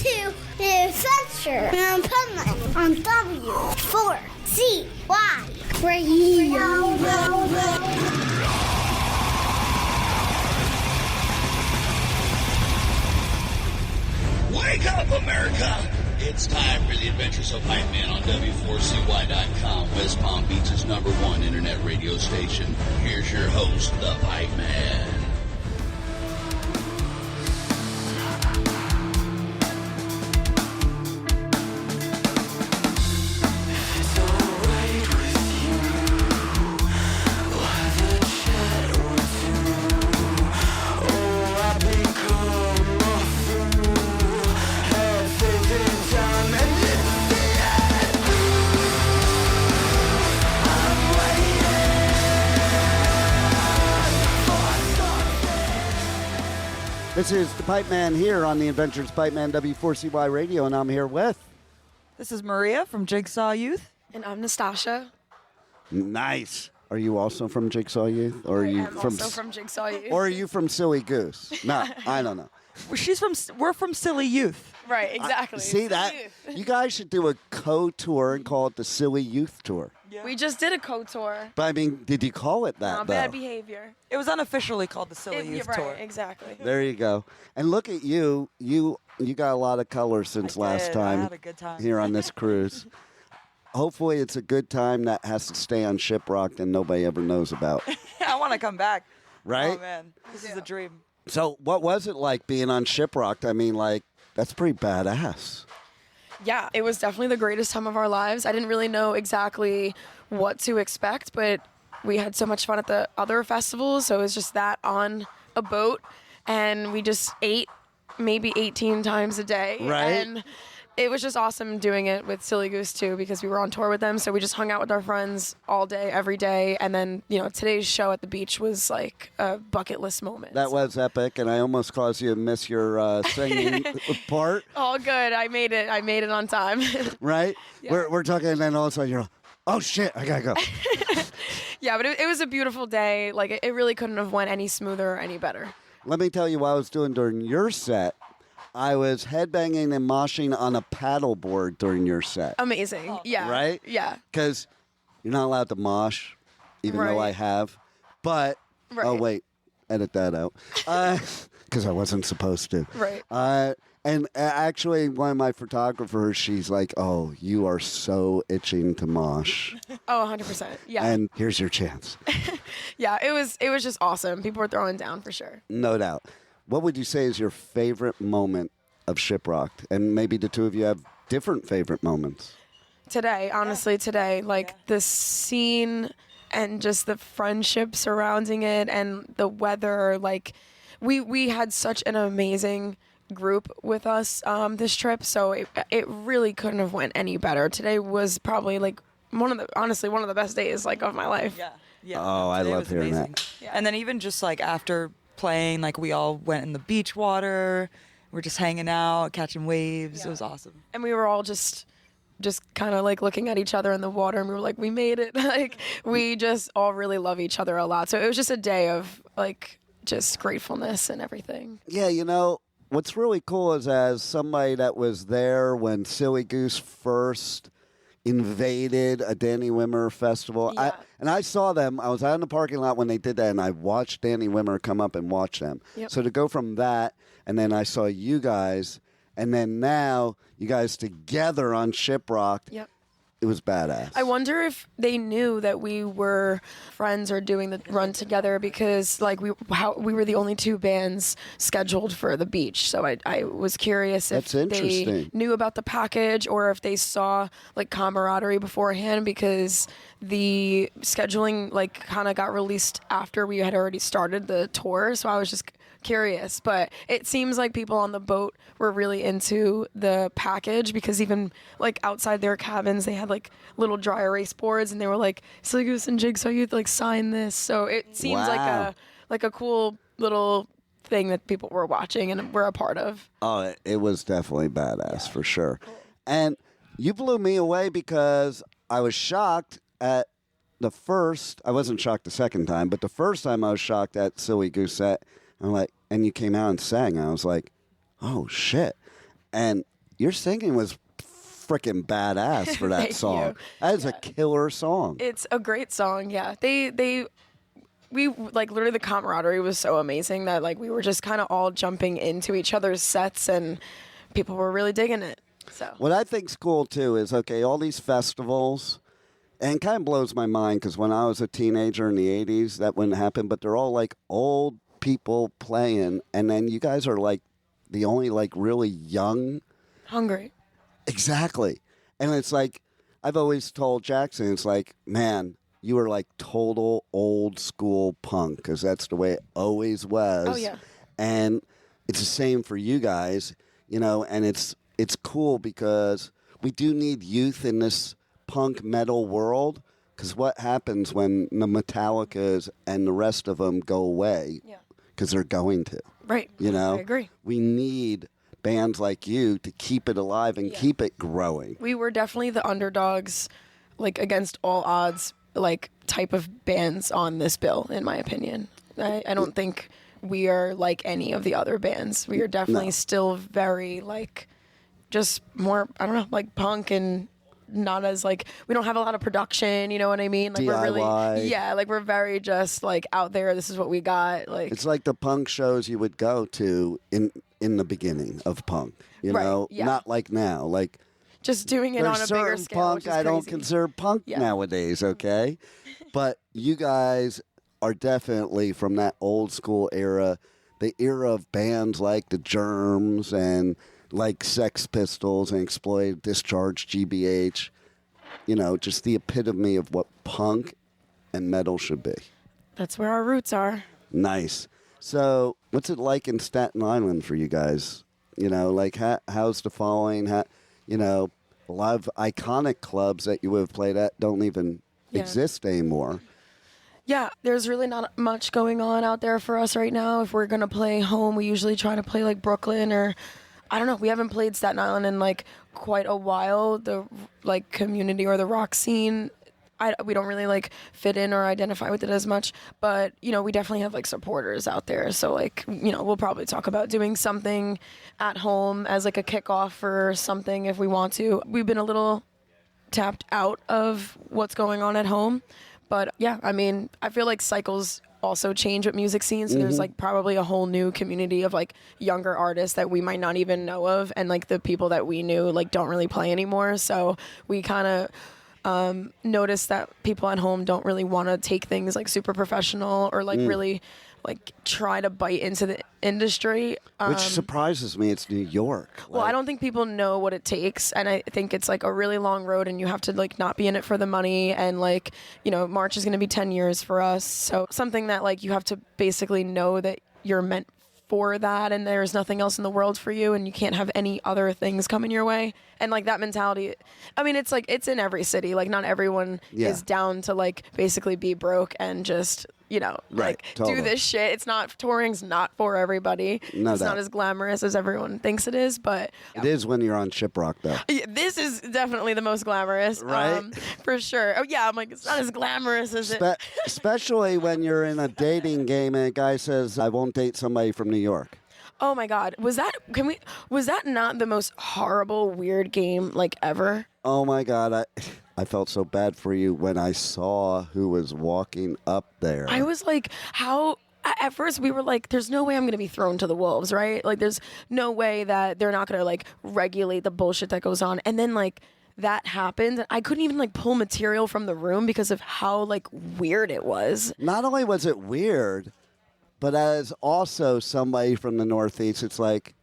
to the Adventure of Pipeman on W4CY Radio. Wake up, America! It's time for the Adventures of Pipeman on W4CY.com, West Palm Beach's #1 internet radio station. Here's your host, the Pipeman. This is the Pipeman here on the Adventures of Pipeman W4CY Radio, and I'm here with... This is Maria from Jigsaw Youth. And I'm Nastasha. Nice. Are you also from Jigsaw Youth? Or are you also from Jigsaw Youth. Or are you from Silly Goose? No, I don't know. We're from Silly Youth. Right, exactly. See that? You guys should do a co-tour and call it the Silly Youth Tour. Yeah. We just did a co-tour. But I mean, did you call it that, though? Bad behavior. It was unofficially called the Silly Youth right, Tour. Exactly. There you go. And look at you. You got a lot of color since last time. I had a good time here on this cruise. Hopefully it's a good time that has to stay on Shiprocked and nobody ever knows about. I want to come back. Right? Oh, man. This is a dream. So what was it like being on Shiprocked? I mean, like, that's pretty badass. Yeah, it was definitely the greatest time of our lives. I didn't really know exactly what to expect, but we had so much fun at the other festivals, so it was just that on a boat, and we just ate maybe 18 times a day. Right. And it was just awesome doing it with Silly Goose, too, because we were on tour with them, so we just hung out with our friends all day, every day, and then, today's show at the beach was like a bucket list moment. That was epic, and I almost caused you to miss your singing part. All good. I made it on time. Right? Yeah. We're talking, and then all of a sudden you're like, oh, shit, I gotta go. Yeah, but it was a beautiful day. Like, it really couldn't have went any smoother or any better. Let me tell you what I was doing during your set. I was headbanging and moshing on a paddleboard during your set. Amazing. Yeah. Right? Yeah. Because you're not allowed to mosh, even though I have. But, oh, wait, edit that out. Because I wasn't supposed to. Right. And actually, one of my photographers, she's like, oh, you are so itching to mosh. Oh, 100%. Yeah. And here's your chance. Yeah, it was just awesome. People were throwing down for sure. No doubt. What would you say is your favorite moment of Shiprocked? And maybe the two of you have different favorite moments. Today, honestly, like the scene and just the friendship surrounding it and the weather, like we had such an amazing group with us this trip, so it really couldn't have went any better. Today was probably like one of the best days like of my life. Yeah. Oh, I love hearing that. Yeah. And then even just like after playing, like we all went in the beach water. We're just hanging out, catching waves. Yeah. It was awesome. And we were all just kind of like looking at each other in the water, and we were like, we made it. Like, we just all really love each other a lot. So it was just a day of like just gratefulness and everything. Yeah, what's really cool is as somebody that was there when Silly Goose first invaded a Danny Wimmer festival. Yeah. I saw them. I was out in the parking lot when they did that, and I watched Danny Wimmer come up and watch them. Yep. So to go from that, and then I saw you guys, and then now you guys together on Shiprocked. Yep. It was badass. I wonder if they knew that we were friends or doing the run together, because like we were the only two bands scheduled for the beach. So I was curious if they knew about the package or if they saw like camaraderie beforehand, because the scheduling like kind of got released after we had already started the tour. So I was just curious, but it seems like people on the boat were really into the package, because even like outside their cabins they had like little dry erase boards, and they were like, Silly Goose and Jigsaw Youth like sign this. So it seems like a cool little thing that people were watching and were a part of. Oh, it was definitely badass for sure. And you blew me away, because I was shocked at the first. I wasn't shocked the second time, but the first time I was shocked at Silly Goose set. I'm like, and you came out and sang. I was like, oh shit. And your singing was freaking badass for that Thank song. you. That is a killer song. It's a great song. Yeah. We like literally the camaraderie was so amazing that like we were just kind of all jumping into each other's sets and people were really digging it. So What I think's cool too is, okay, all these festivals, and it kind of blows my mind because when I was a teenager in the 80s, that wouldn't happen, but they're all like old people playing, and then you guys are like the only like really young. hungry. Exactly. And it's like, I've always told Jackson, it's like, man, you were like total old school punk because that's the way it always was. Oh, yeah. And it's the same for you guys, you know, and it's cool because we do need youth in this punk metal world because what happens when the Metallicas and the rest of them go away? Yeah. Because they're going to. Right. You know? I agree. We need bands like you to keep it alive and keep it growing. We were definitely the underdogs, like against all odds, like type of bands on this bill, in my opinion. I don't think we are like any of the other bands. We are definitely still very like just more, I don't know, like punk and not as like, we don't have a lot of production, you know what I mean? Like DIY. we're really, yeah, like we're very just like out there, this is what we got. Like It's like the punk shows you would go to in the beginning of punk, you Right, know? yeah. Not like now. Like just doing it there's on a bigger certain scale, punk which is I don't crazy. consider punk Yeah. nowadays, okay? But you guys are definitely from that old school era, the era of bands like the Germs and like Sex Pistols and Exploited Discharge GBH. You know, just the epitome of what punk and metal should be. That's where our roots are. Nice. So, what's it like in Staten Island for you guys? You know, like how's the following? You know, a lot of iconic clubs that you would have played at don't even exist anymore. Yeah, there's really not much going on out there for us right now. If we're going to play home, we usually try to play like Brooklyn or I don't know. We haven't played Staten Island in like quite a while. The like community or the rock scene, we don't really like fit in or identify with it as much. But you know, we definitely have like supporters out there. So like, you know, we'll probably talk about doing something at home as like a kickoff or something if we want to. We've been a little tapped out of what's going on at home. But yeah, I mean, I feel like cycles also change with music scenes. So there's like probably a whole new community of like younger artists that we might not even know of. And like the people that we knew like don't really play anymore. So we kind of noticed that people at home don't really want to take things like super professional or like really like try to bite into the industry. Which surprises me. It's New York. Well, I don't think people know what it takes, and I think it's like a really long road, and you have to like not be in it for the money, and like, you know, March is going to be 10 years for us, so something that like you have to basically know that you're meant for that, and there's nothing else in the world for you, and you can't have any other things coming your way, and like that mentality, I mean, it's like it's in every city, like not everyone is down to like basically be broke and just, you know, like do this shit. It's not, touring's not for everybody. It's not as glamorous as everyone thinks it is, but it is when you're on Shiprock, though. yeah, this is definitely the most glamorous, right? For sure. Oh yeah, I'm like, it's not as glamorous as it. Especially when you're in a dating game and a guy says, "I won't date somebody from New York." Oh my God, was that not the most horrible, weird game like ever? Oh my God, I felt so bad for you when I saw who was walking up there. I was like, how? At first, we were like, there's no way I'm going to be thrown to the wolves, right? Like, there's no way that they're not going to, like, regulate the bullshit that goes on. And then, like, that happened. And I couldn't even, like, pull material from the room because of how, like, weird it was. Not only was it weird, but as also somebody from the Northeast, it's like,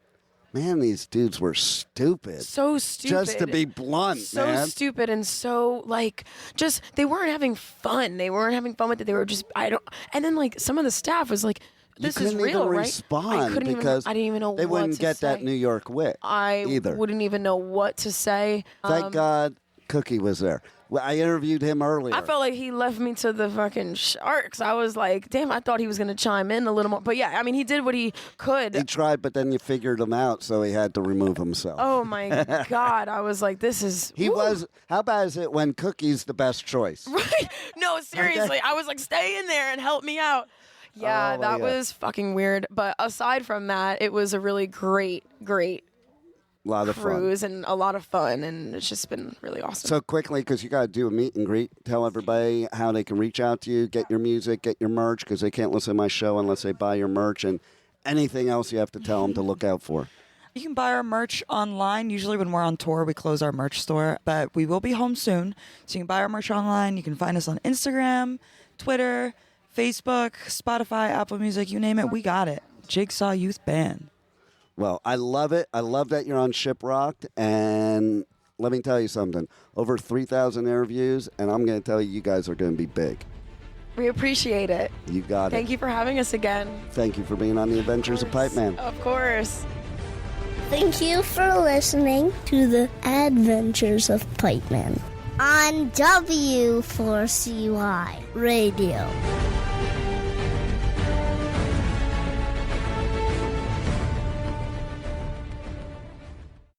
man, these dudes were stupid. So stupid. Just to be blunt, man. So stupid and so, like, just, they weren't having fun. They weren't having fun with it. They were just, and then, like, some of the staff was like, this is real, even right? respond I because I didn't even know what to say. They wouldn't get that New York wit either. Wouldn't even know what to say. Thank God Cookie was there. Well, I interviewed him earlier. I felt like he left me to the fucking sharks. I was like, damn, I thought he was going to chime in a little more. But yeah, I mean, he did what he could. He tried, but then you figured him out, so he had to remove himself. Oh, my God. I was like, this is... He was... How bad is it when Cookie's the best choice? Right? No, seriously. Okay. I was like, stay in there and help me out. Yeah, that was fucking weird. But aside from that, it was a really great A lot of cruise and a lot of fun, and it's just been really awesome. So quickly, because you got to do a meet and greet, tell everybody how they can reach out to you, get your music, get your merch, because they can't listen to my show unless they buy your merch, and anything else you have to tell them to look out for. You can buy our merch online. Usually when we're on tour, we close our merch store, but we will be home soon. So you can buy our merch online. You can find us on Instagram, Twitter, Facebook, Spotify, Apple Music, you name it. We got it. Jigsaw Youth Band. Well, I love it. I love that you're on Shiprocked, and let me tell you something. Over 3,000 interviews, and I'm going to tell you, you guys are going to be big. We appreciate it. You got it. Thank you for having us again. Thank you for being on the Adventures of Pipeman. Of course. Thank you for listening to the Adventures of Pipeman on W4CY Radio.